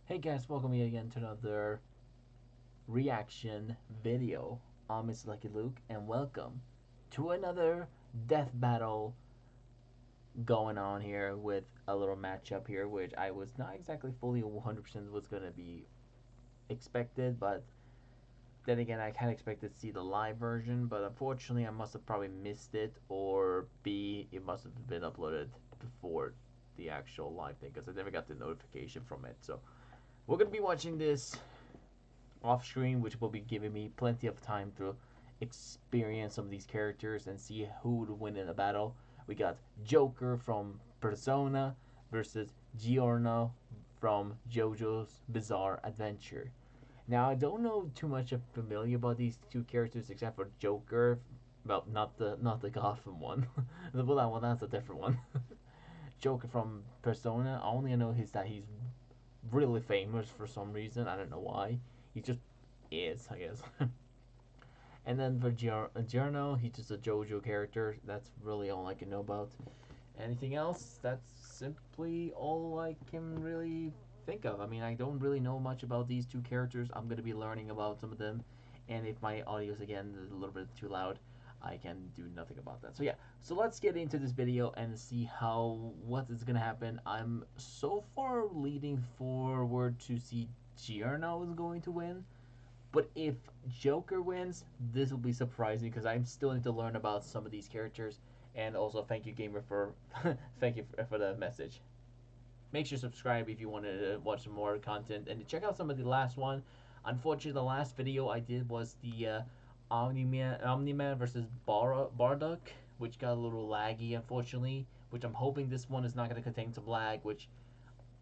Hey guys, welcome me again to another reaction video. I'm Mr. Lucky Luke, and welcome to another death battle going on here with a little matchup here, which I was not exactly fully 100% was going to be expected, but then again, I kind of expected to see the live version, but unfortunately, I must have probably missed it, or B, it must have been uploaded before the actual live thing, because I never got the notification from it, so we're going to be watching this off screen, which will be giving me plenty of time to experience some of these characters and see who would win in a battle. We got Joker from Persona versus Giorno from JoJo's Bizarre Adventure. Now I don't know too much of familiar about these two characters except for Joker. Well, not the Gotham one. Well, that's a different one. Joker from Persona. I only know that he's really famous for some reason. I don't know why. He just is, I guess. And then for Giorno, he's just a JoJo character. That's really all I can know about. Anything else? That's simply all I can really think of. I mean, I don't really know much about these two characters. I'm going to be learning about some of them. And if my audio is again a little bit too loud, I can do nothing about that. So yeah, so let's get into this video and see what is gonna happen. I'm so far leading forward to see Giorno is going to win, but if Joker wins, this will be surprising because I still need to learn about some of these characters. And also, thank you, gamer, for thank you for the message. Make sure to subscribe if you want to watch some more content and check out some of the last one. Unfortunately, the last video I did was the Omni-Man versus Bardock, which got a little laggy, unfortunately, which I'm hoping this one is not going to contain some lag, which,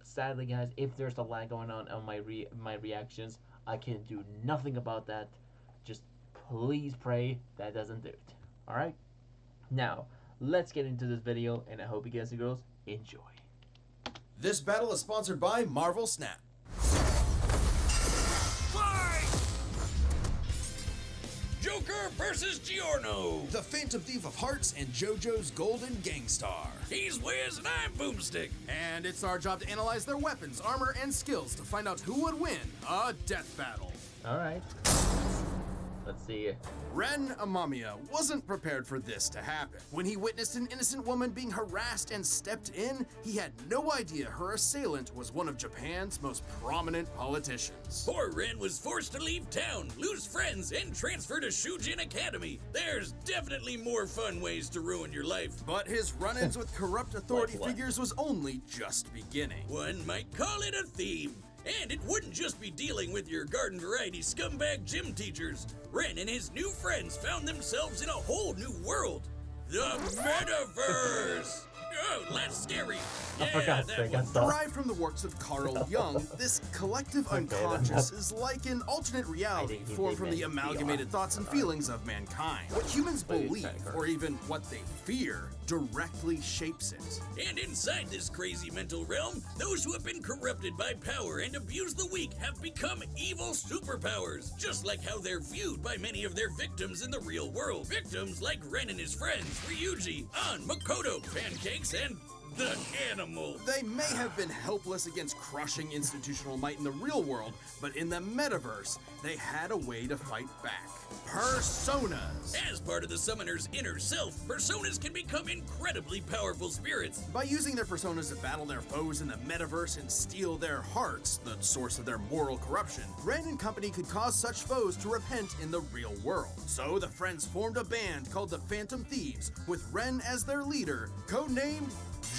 sadly, guys, if there's a lag going on my reactions, I can do nothing about that. Just please pray that doesn't do it. Alright? Now, let's get into this video, and I hope you guys and girls enjoy. This battle is sponsored by Marvel Snap. Joker versus Giorno. The Phantom Thief of Hearts and JoJo's Golden Gangstar. He's Wiz and I'm Boomstick. And it's our job to analyze their weapons, armor, and skills to find out who would win a death battle. Alright. Let's see. Ren Amamiya wasn't prepared for this to happen. When he witnessed an innocent woman being harassed and stepped in, he had no idea her assailant was one of Japan's most prominent politicians. Poor Ren was forced to leave town, lose friends, and transfer to Shujin Academy. There's definitely more fun ways to ruin your life. But his run-ins with corrupt authority Like what? figures was only just beginning. One might call it a theme. And it wouldn't just be dealing with your garden variety scumbag gym teachers. Ren and his new friends found themselves in a whole new world. The Metaverse! Oh, that's scary. I forgot that to one. Derived from the works of Carl Jung, this collective unconscious is like an alternate reality think he formed did from the mention amalgamated VR. thoughts and feelings of mankind. What humans believe, technical. or even what they fear, directly shapes it. And inside this crazy mental realm, those who have been corrupted by power and abused the weak have become evil superpowers, just like how they're viewed by many of their victims in the real world. Victims like Ren and his friends, Ryuji, An, Makoto, Pancakes, and the Animal. They may have been helpless against crushing institutional might in the real world, but in the metaverse, they had a way to fight back. Personas. As part of the summoner's inner self, personas can become incredibly powerful spirits. By using their personas to battle their foes in the metaverse and steal their hearts, the source of their moral corruption, Ren and company could cause such foes to repent in the real world. So the friends formed a band called the Phantom Thieves, with Ren as their leader, codenamed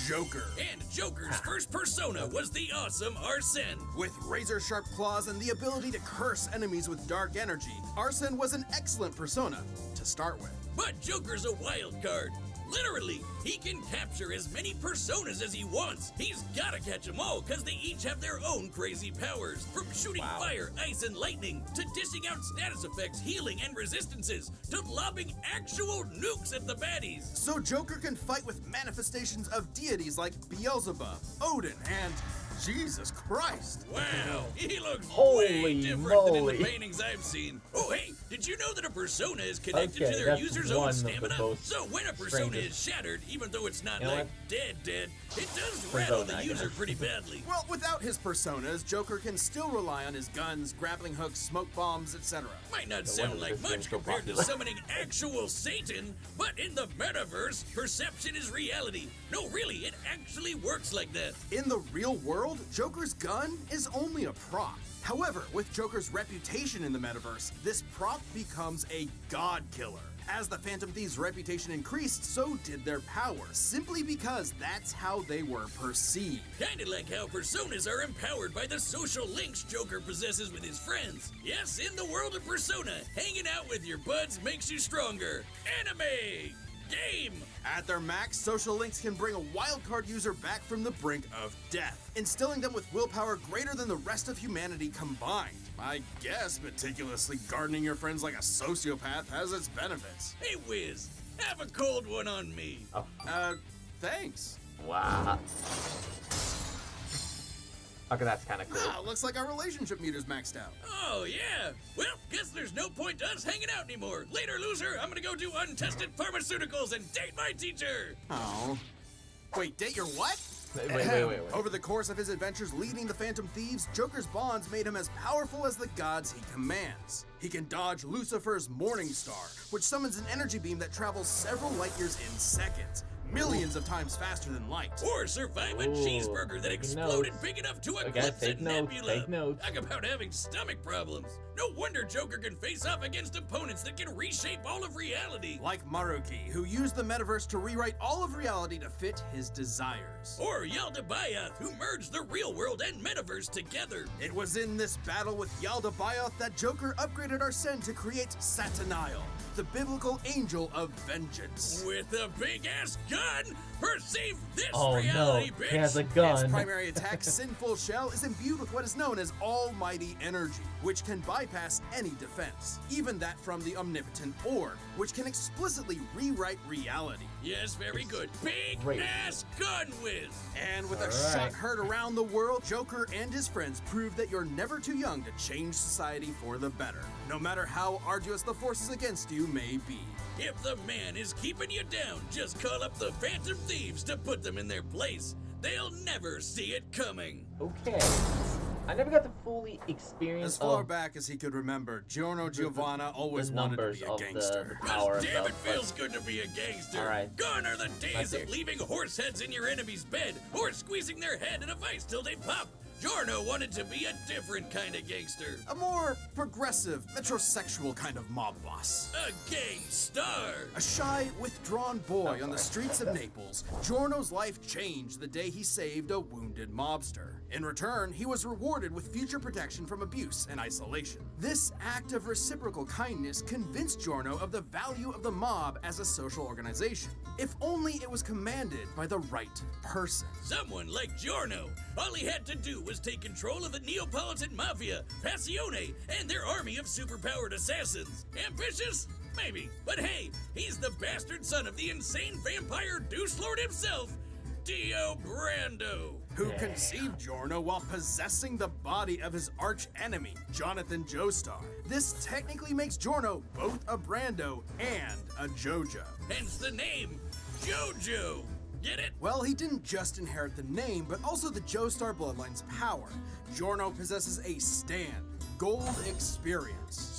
Joker. And Joker's first persona was the awesome Arsene. With razor-sharp claws and the ability to curse enemies with dark energy, Arsene was an excellent persona to start with. But Joker's a wild card. Literally, he can capture as many personas as he wants. He's gotta catch them all, cause they each have their own crazy powers. From shooting fire, ice, and lightning, to dishing out status effects, healing, and resistances, to lobbing actual nukes at the baddies. So Joker can fight with manifestations of deities like Beelzebub, Odin, and Jesus Christ! Wow, he looks Holy way different than in moly. the paintings I've seen. Oh, hey, did you know that a persona is connected Okay, to their that's user's one own of the stamina? most So when a persona strangest. is shattered, even though it's not You know like what? dead, it does Persona, rattle the I user guess. pretty badly. Well, without his personas, Joker can still rely on his guns, grappling hooks, smoke bombs, etc. Might not No sound wonder like this game's much so compared to popular. summoning actual Satan, but in the metaverse, perception is reality. No, really, it actually works like that. In the real world, Joker's gun is only a prop. However, with Joker's reputation in the metaverse, this prop becomes a god killer. As the Phantom Thieves' reputation increased, so did their power, simply because that's how they were perceived. Kinda like how personas are empowered by the social links Joker possesses with his friends. Yes, in the world of Persona, hanging out with your buds makes you stronger. Anime! Game! At their max, social links can bring a wildcard user back from the brink of death, instilling them with willpower greater than the rest of humanity combined. I guess meticulously gardening your friends like a sociopath has its benefits. Hey, Wiz, have a cold one on me. Thanks. Wow. Okay, that's kind of cool. Ah, looks like our relationship meter's maxed out. Oh, yeah. Well, guess there's no point to us hanging out anymore. Later, loser, I'm gonna go do untested pharmaceuticals and date my teacher. Oh. Wait, date your what? Wait. Over the course of his adventures leading the Phantom Thieves, Joker's bonds made him as powerful as the gods he commands. He can dodge Lucifer's Morning Star, which summons an energy beam that travels several light years in seconds, millions of times faster than light. Or survive a Ooh, cheeseburger that taking exploded notes. big enough to Okay, eclipse a take notes, nebula. take notes. Talk about having stomach problems. No wonder Joker can face off against opponents that can reshape all of reality. Like Maruki, who used the metaverse to rewrite all of reality to fit his desires. Or Yaldabaoth, who merged the real world and metaverse together. It was in this battle with Yaldabaoth that Joker upgraded Arsene to create Sataniel, the biblical angel of vengeance. With a big-ass gun, perceive this Oh no, reality, bitch. he has a Its gun. primary attack, Sinful Shell, is imbued with what is known as almighty energy, which can bypass any defense, even that from the omnipotent orb, which can explicitly rewrite reality. Yes, very good. Great. Big-ass gun whiz. And with a All shot right. heard around the world, Joker and his friends prove that you're never too young to change society for the better, no matter how arduous the forces against you may be. If the man is keeping you down, just call up the Phantom Thieves to put them in their place. They'll never see it coming. Okay. I never got to fully experience As far back as he could remember, Giorno Giovanna always wanted to numbers be a of the gangster. power Cause of damn, the it feels good to be a gangster. All right. Gone are the days hear. of leaving horse heads in your enemy's bed or squeezing their head in a vice till they pop. Giorno wanted to be a different kind of gangster. A more progressive, metrosexual kind of mob boss. A gang star. A shy, withdrawn boy on the streets of Naples, Giorno's life changed the day he saved a wounded mobster. In return, he was rewarded with future protection from abuse and isolation. This act of reciprocal kindness convinced Giorno of the value of the mob as a social organization, if only it was commanded by the right person. Someone like Giorno. All he had to do was take control of the Neapolitan Mafia, Passione, and their army of superpowered assassins. Ambitious? Maybe. But hey, he's the bastard son of the insane vampire Deuce Lord himself, Dio Brando. Who conceived Giorno while possessing the body of his arch enemy, Jonathan Joestar. This technically makes Giorno both a Brando and a JoJo. Hence the name, JoJo. Get it? Well, he didn't just inherit the name, but also the Joestar bloodline's power. Giorno possesses a stand, gold experience.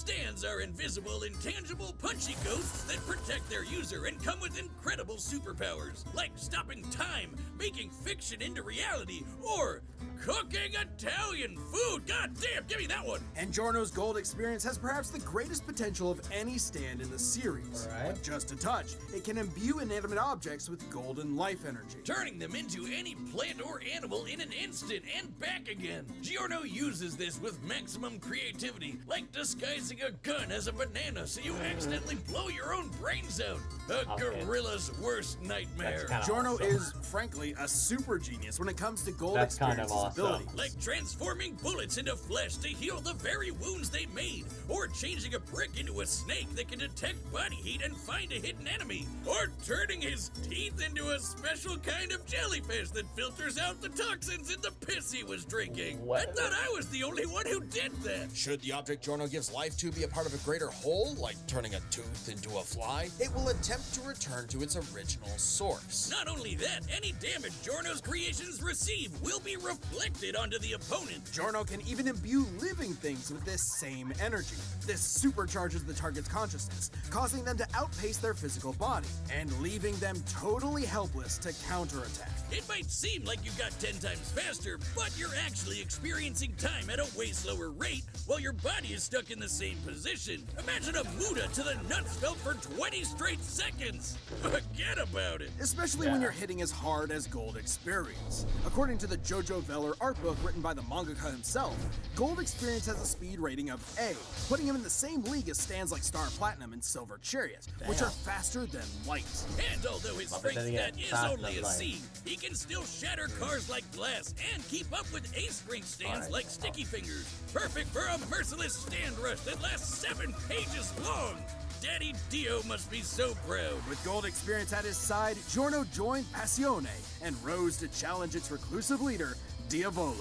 Stands are invisible, intangible, punchy ghosts that protect their user and come with incredible superpowers, like stopping time, making fiction into reality, or cooking Italian food. God damn, give me that one. And Giorno's gold experience has perhaps the greatest potential of any stand in the series. All right. With just a touch, it can imbue inanimate objects with golden life energy. Turning them into any plant or animal in an instant and back again. Giorno uses this with maximum creativity, like disguising a gun as a banana so you accidentally blow your own brains out. A Okay. gorilla's worst nightmare. That's kinda Giorno awesome. is, frankly, a super genius when it comes to Gold That's kind of Experience's awesome. abilities. Like transforming bullets into flesh to heal the very wounds they made, or changing a brick into a snake that can detect body heat and find a hidden enemy, or turning his teeth into a special kind of jellyfish that filters out the toxins in the piss he was drinking. What? I thought I was the only one who did that. Should the object Giorno gives life to be a part of a greater whole, like turning a tooth into a fly, it will attempt to return to its original source. Not only that, any damage Giorno's creations receive will be reflected onto the opponent. Giorno can even imbue living things with this same energy. This supercharges the target's consciousness, causing them to outpace their physical body, and leaving them totally helpless to counterattack. It might seem like you got 10 times faster, but you're actually experiencing time at a way slower rate while your body is stuck in the same position. Imagine a Muda to the nuts felt for 20 straight seconds. Forget about it. Especially when you're hitting as hard as Gold Experience. According to the JoJo Veller art book written by the mangaka himself, Gold Experience has a speed rating of A, putting him in the same league as stands like Star Platinum and Silver Chariot, which are faster than light. And although his But strength then again, stat is fast only a as light. C, he can still shatter cars like glass and keep up with ace strength stands Alright. like Sticky Fingers. Perfect for a merciless stand rush that lasts 7 pages long. Daddy Dio must be so proud. With Gold Experience at his side, Giorno joined Passione and rose to challenge its reclusive leader, Diavolo.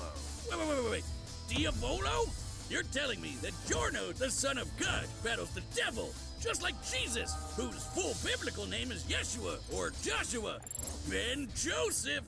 Wait. Diavolo? You're telling me that Giorno, the son of God, battles the devil, just like Jesus, whose full biblical name is Yeshua, or Joshua, Ben Joseph,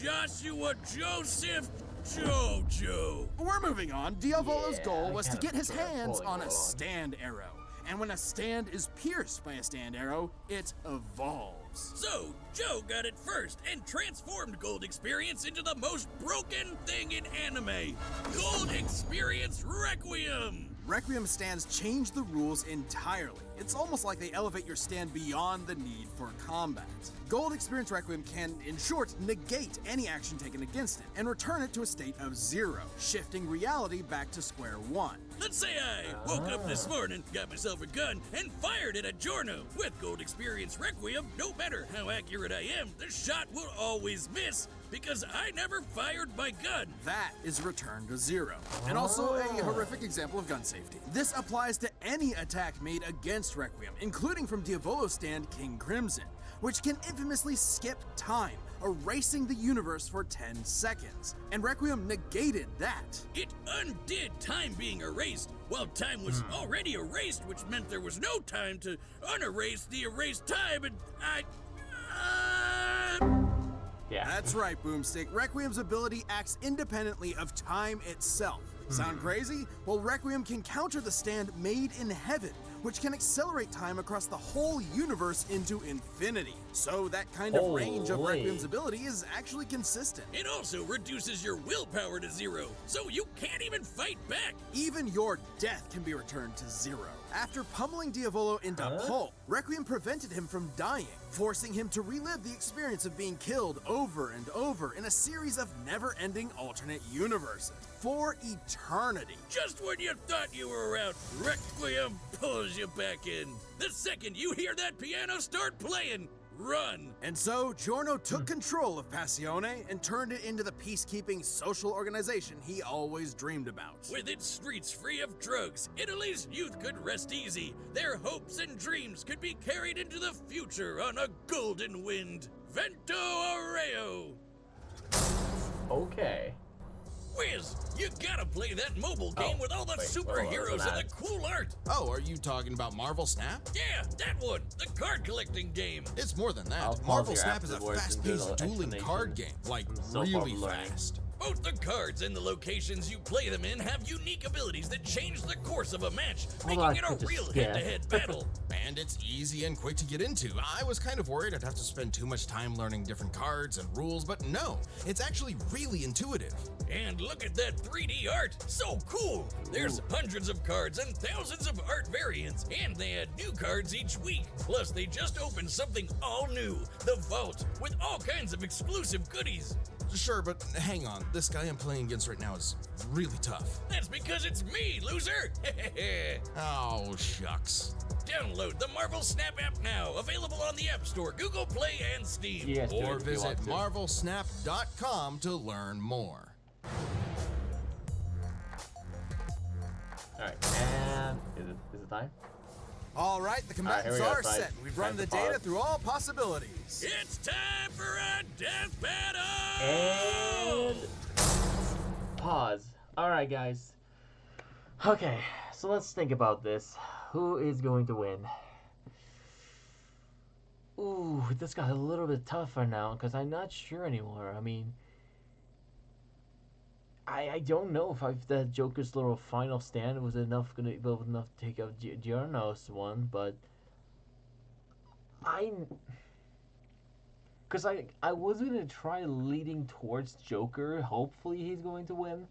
Joshua Joseph, JoJo. We're moving on. Diavolo's Yeah, goal I was to kinda get his prefer hands pulling on a along. stand arrow. And when a stand is pierced by a stand arrow, it evolves. So, Joe got it first and transformed Gold Experience into the most broken thing in anime, Gold Experience Requiem. Requiem stands change the rules entirely. It's almost like they elevate your stand beyond the need for combat. Gold Experience Requiem can, in short, negate any action taken against it and return it to a state of 0, shifting reality back to square one. Let's say I woke up this morning, got myself a gun, and fired it at Giorno. With Gold Experience Requiem, no matter how accurate I am, the shot will always miss because I never fired my gun. That is return to 0. And also a horrific example of gun safety. This applies to any attack made against Requiem, including from Diavolo's stand King Crimson, which can infamously skip time, erasing the universe for 10 seconds. And Requiem negated that. It undid time being erased, while time was already erased, which meant there was no time to unerase the erased time, and Yeah. That's right, Boomstick. Requiem's ability acts independently of time itself. Sound crazy? Well, Requiem can counter the stand made in heaven, which can accelerate time across the whole universe into infinity. So that kind of range of Holy. Requiem's ability is actually consistent. it also reduces your willpower to 0, so you can't even fight back. Even your death can be returned to 0. After pummeling Diavolo into pulp, Requiem prevented him from dying, forcing him to relive the experience of being killed over and over in a series of never-ending alternate universes for eternity. Just when you thought you were out, Requiem pulls you back in. The second you hear that piano start playing, run. And so, Giorno took control of Passione and turned it into the peacekeeping social organization he always dreamed about. With its streets free of drugs, Italy's youth could rest easy. Their hopes and dreams could be carried into the future on a golden wind. Vento Areo! Okay. Wiz, you gotta play that mobile game with all the wait, superheroes what was and that? the cool art. Oh, are you talking about Marvel Snap? Yeah, that one, the card collecting game. It's more than I'll that. pause Marvel here Snap is a afterwards and do fast-paced the dueling card game, explanation. like I'm so really far learning. fast. Both the cards and the locations you play them in have unique abilities that change the course of a match, making I it a could just real skip. head-to-head battle. And it's easy and quick to get into. I was kind of worried I'd have to spend too much time learning different cards and rules, but no, it's actually really intuitive. And look at that 3D art, so cool! There's hundreds of cards and thousands of art variants, and they add new cards each week. Plus, they just opened something all new, the Vault, with all kinds of exclusive goodies. Sure, but hang on. This guy I'm playing against right now is really tough. That's because it's me, loser! Oh, shucks. Download the Marvel Snap app now. Available on the App Store, Google Play, and Steam. Yes, Or if you visit want to. marvelsnap.com to learn more. Alright, and is it time? All right, the All right, here combatants we go, are Thife. set. We've run Time the to pause. data through all possibilities. It's time for a death battle! And pause. Alright, guys. Okay, so let's think about this. Who is going to win? Ooh, this got a little bit tougher now because I'm not sure anymore. I mean, I don't know if the Joker's little final stand was gonna be enough to take out Giorno's one, but because I was gonna try leading towards Joker. Hopefully he's going to win,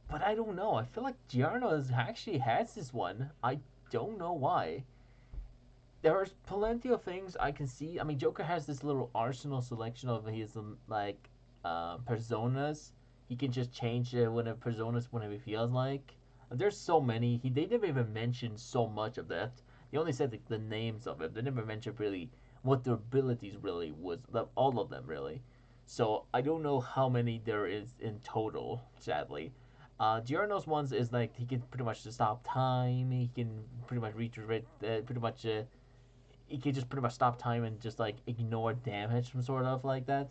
but I don't know. I feel like Giorno actually has this one. I don't know why. There's plenty of things I can see. I mean, Joker has this little arsenal selection of his personas. He can just change whatever personas whenever he feels like. There's so many. They never even mentioned so much of that. They only said the names of it. They never mentioned really what their abilities really was. All of them really. So I don't know how many there is in total. Sadly, Giorno's ones is like he can pretty much stop time. He can pretty much reiterate. He can just pretty much stop time and just like ignore damage from sort of like that.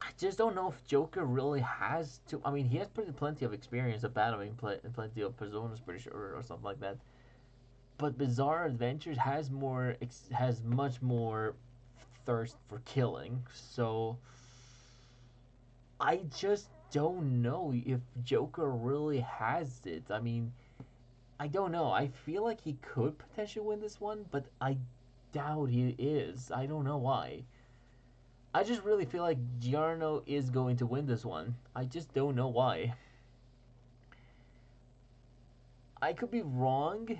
I just don't know if Joker really has to. I mean, he has plenty of experience of battling, plenty of personas, pretty sure, or something like that. But Bizarre Adventures has much more thirst for killing. So I just don't know if Joker really has it. I mean, I don't know. I feel like he could potentially win this one, but I doubt he is. I don't know why. I just really feel like Giorno is going to win this one. I just don't know why. I could be wrong,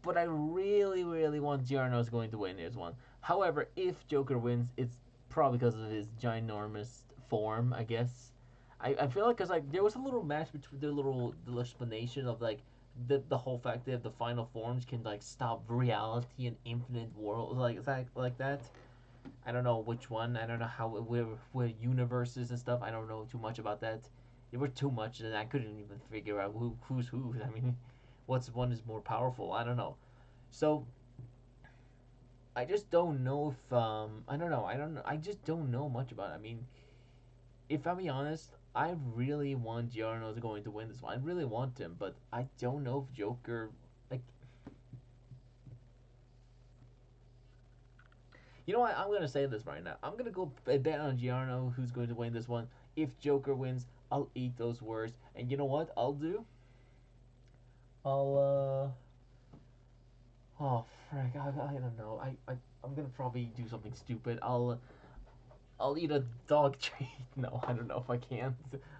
but I really, really want Giorno's going to win this one. However, if Joker wins, it's probably because of his ginormous form, I guess. I feel like because like there was a little match between the explanation of like the whole fact that the final forms can like stop reality and infinite world like that. I don't know which one. I don't know how where universes and stuff. I don't know too much about that. It was too much, and I couldn't even figure out who's who. I mean, what's one is more powerful? I don't know. So I just don't know if I don't know. I don't know. I just don't know much about it. I mean, if I'm being honest, I really want Giorno going to win this one. I really want him, but I don't know if Joker like. You know what? I'm gonna say this right now. I'm gonna go bet on Giorno who's going to win this one. If Joker wins, I'll eat those words. And you know what I'll do? Oh frick! I don't know. I'm gonna probably do something stupid. I'll eat a dog treat. No, I don't know if I can.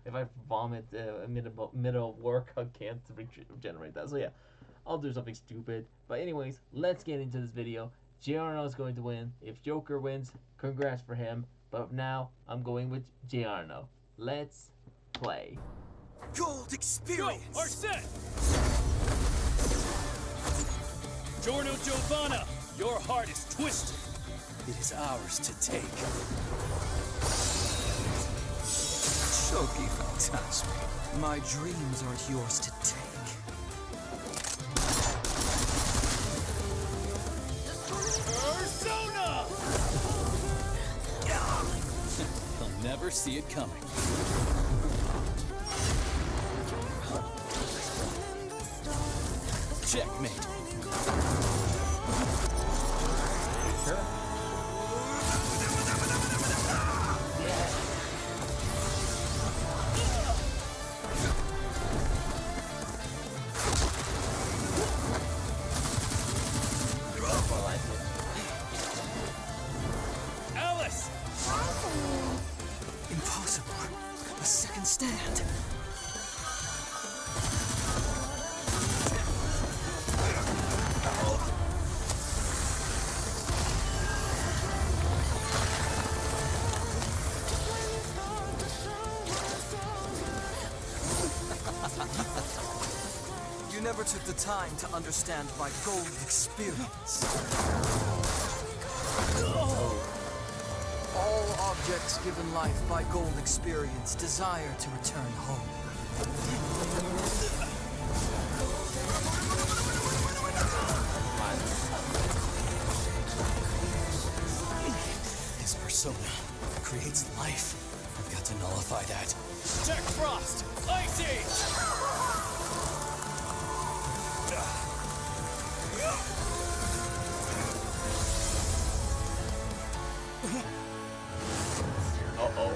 If I vomit middle of work, I can't regenerate that. So yeah, I'll do something stupid. But anyways, let's get into this video. Giorno is going to win. If Joker wins, congrats for him. But now I'm going with Giorno. Let's play. Gold experience. Go, are set. Giorno Giovanna, your heart is twisted. It is ours to take. Choky, don't touch me. My dreams aren't yours to take. Persona! He'll never see it coming. Checkmate. Sure. Alice! Impossible. A second stand. never took the time to understand my gold experience. All objects given life by gold experience desire to return home. His persona creates life. I've got to nullify that. Jack Frost! Ice Age! Uh-oh.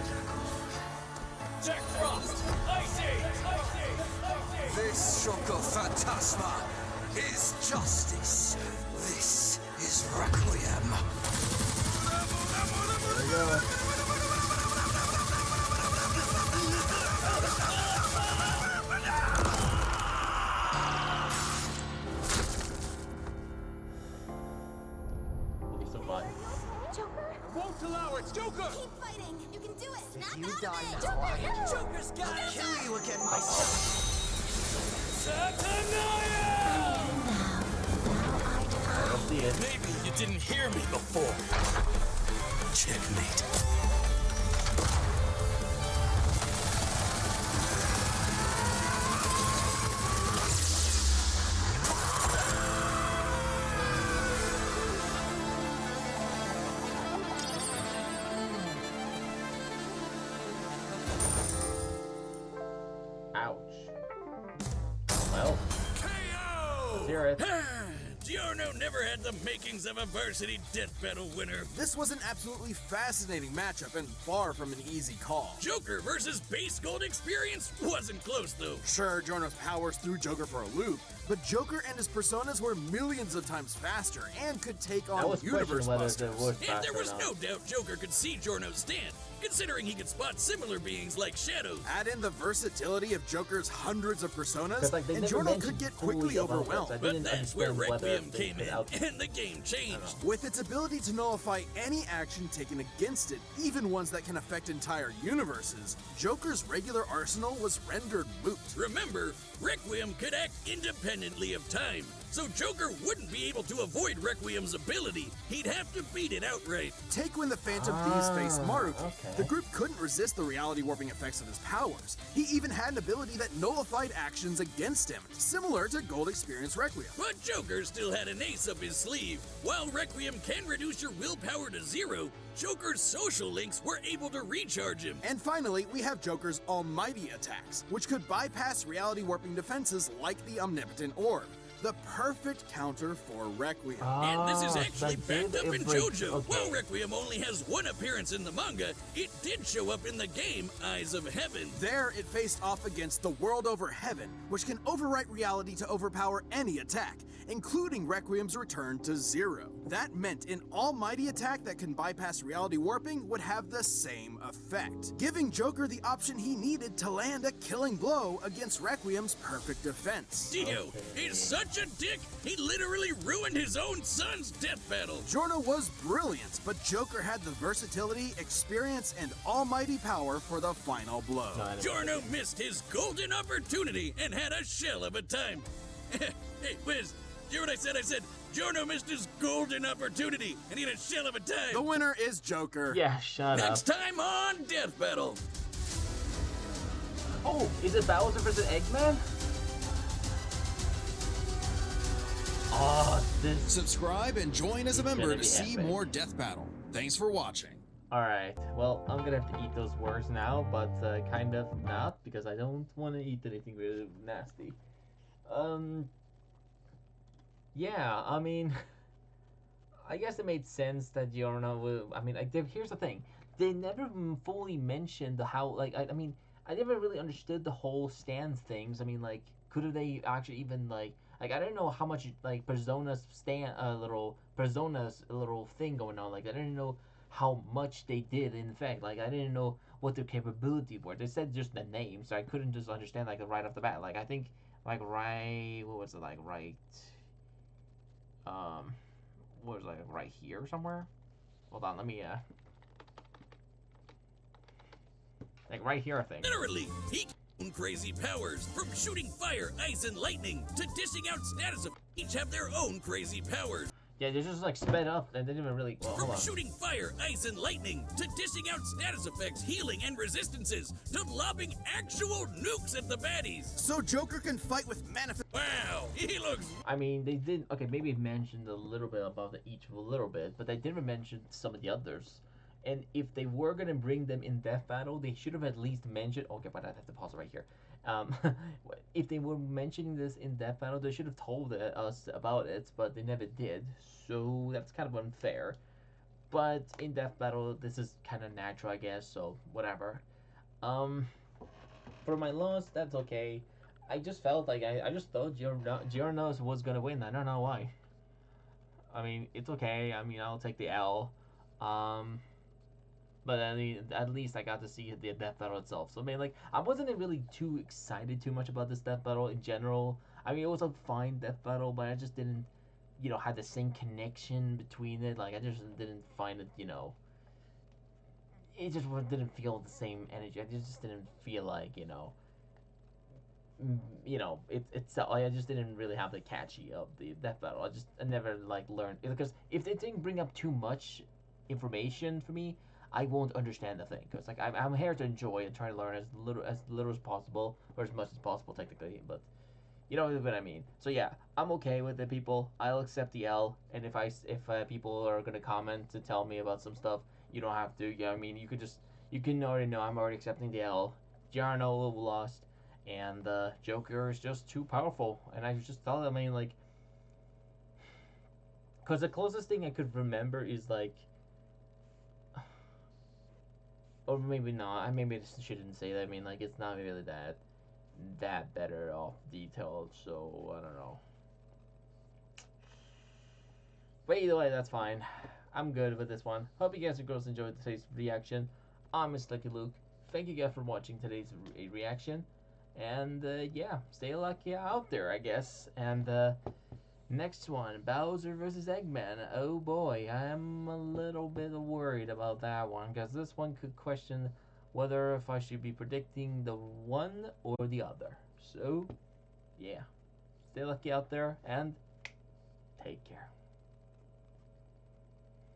Jack Frost! Ice Age! Ice Age! Ice Age! This Shoko Phantasma is justice. This is Requiem. There we go. Will be so fun. Joker? Won't allow it! Joker! Keep fighting! You can do it! Snap you out die of it! now, Joker! I- Joker's got it! Kill you again myself. Saturnalia! Let's see it. Maybe you didn't hear me before. Checkmate. Ouch. Well, let's hear it. Giorno never had the makings of a varsity death battle winner. This was an absolutely fascinating matchup and far from an easy call. Joker versus base gold experience wasn't close though. Sure, Giorno's powers threw Joker for a loop, but Joker and his personas were millions of times faster and could take I on was universe questioning whether busters. it was And there fast was or no not. doubt Joker could see Giorno's stand, considering he could spot similar beings like shadows. Add in the versatility of Joker's hundreds of personas, 'Cause, like, they and never Giorno mentioned could get fully quickly about this. overwhelmed. I But didn't that's where understand whether Requiem they came could in, out- and the game changed. With its ability to nullify any action taken against it, even ones that can affect entire universes, Joker's regular arsenal was rendered moot. Remember, Requiem could act independently of time, so Joker wouldn't be able to avoid Requiem's ability. He'd have to beat it outright. Take when the Phantom Thieves faced Maruki. okay. The group couldn't resist the reality warping effects of his powers. He even had an ability that nullified actions against him, similar to Gold Experience Requiem. But Joker still had an ace up his sleeve. While Requiem can reduce your willpower to 0, Joker's social links were able to recharge him. And finally, we have Joker's almighty attacks, which could bypass reality warping defenses like the Omnipotent Orb. The perfect counter for Requiem. And this is Ah, actually that backed did up in break- JoJo. okay. While Requiem only has one appearance in the manga, it did show up in the game Eyes of Heaven. There, it faced off against the World Over Heaven, which can overwrite reality to overpower any attack, including Requiem's return to 0. That meant an almighty attack that can bypass reality warping would have the same effect, giving Joker the option he needed to land a killing blow against Requiem's perfect defense. Dio is such a dick, he literally ruined his own son's death battle. Giorno was brilliant, but Joker had the versatility, experience, and almighty power for the final blow. No, I didn't. Giorno missed his golden opportunity and had a shell of a time. Hey, Wiz, do you hear what I said? I said, Giorno missed his golden opportunity and he had a shell of a time. The winner is Joker. Yeah, shut up. Next time on Death Battle. Oh, is it Bowser versus Eggman? Oh, this. Subscribe and join as a It's member gonna to be see epic. more Death Battle. Thanks for watching. Alright, well, I'm gonna have to eat those words now, but kind of not, because I don't want to eat anything really nasty. Yeah, I mean, I guess it made sense that Giorno will, I mean, here's the thing. They never fully mentioned how, like, I mean, I never really understood the whole stand things. I mean, like, could they actually even, like, I didn't know how much, like, Persona's little thing going on. Like, I didn't know how much they did, in fact. Like, I didn't know what their capability were. They said just the name, so I couldn't just understand, like, right off the bat. Like, I think, like, right, what was it, like, right, what was it, like, right here somewhere? Hold on, let me, like, right here, I think. Literally, he crazy powers, from shooting fire, ice, and lightning to dishing out status effects. Each have their own crazy powers. Yeah, they're just like sped up and they didn't even really. Well, hold From on. shooting fire, ice, and lightning to dishing out status effects, healing, and resistances to lobbing actual nukes at the baddies. So Joker can fight with manifest. Wow, he looks. I mean, they did. Okay, maybe it mentioned a little bit about each a little bit, but they didn't mention some of the others. And if they were gonna bring them in Death Battle, they should have at least mentioned. Okay, but I have to pause it right here. If they were mentioning this in Death Battle, they should have told us about it, but they never did. So that's kind of unfair. But in Death Battle, this is kind of natural, I guess. So whatever. For my loss, that's okay. I just felt like I just thought Giorno was gonna win. I don't know why. I mean, it's okay. I mean, I'll take the L. But I mean, at least I got to see the death battle itself. So I mean, like, I wasn't really too excited too much about this death battle in general. I mean, it was a fine death battle, but I just didn't, have the same connection between it. Like, I just didn't find it, it just didn't feel the same energy. I just didn't feel like, I just didn't really have the catchy of the death battle. I never like learned because if they didn't bring up too much information for me, I won't understand the thing. Because like I'm here to enjoy and try to learn as little as possible or as much as possible technically. But you know what I mean. So yeah, I'm okay with it, people. I'll accept the L. And if people are gonna comment to tell me about some stuff, you don't have to. Yeah, I mean you can already know I'm already accepting the L. Giorno lost. And the Joker is just too powerful. And I just thought, I mean, like, because the closest thing I could remember is like, or maybe not. I maybe I shouldn't say that. I mean, like, it's not really that better off detailed. So I don't know. But either way, that's fine. I'm good with this one. Hope you guys and girls enjoyed today's reaction. I'm Mr. Lucky Luke. Thank you guys for watching today's reaction. And yeah, stay lucky out there, I guess. And next one, Bowser versus Eggman. Oh boy, I'm a little bit worried about that one because this one could question whether if I should be predicting the one or the other. So yeah, stay lucky out there and take care.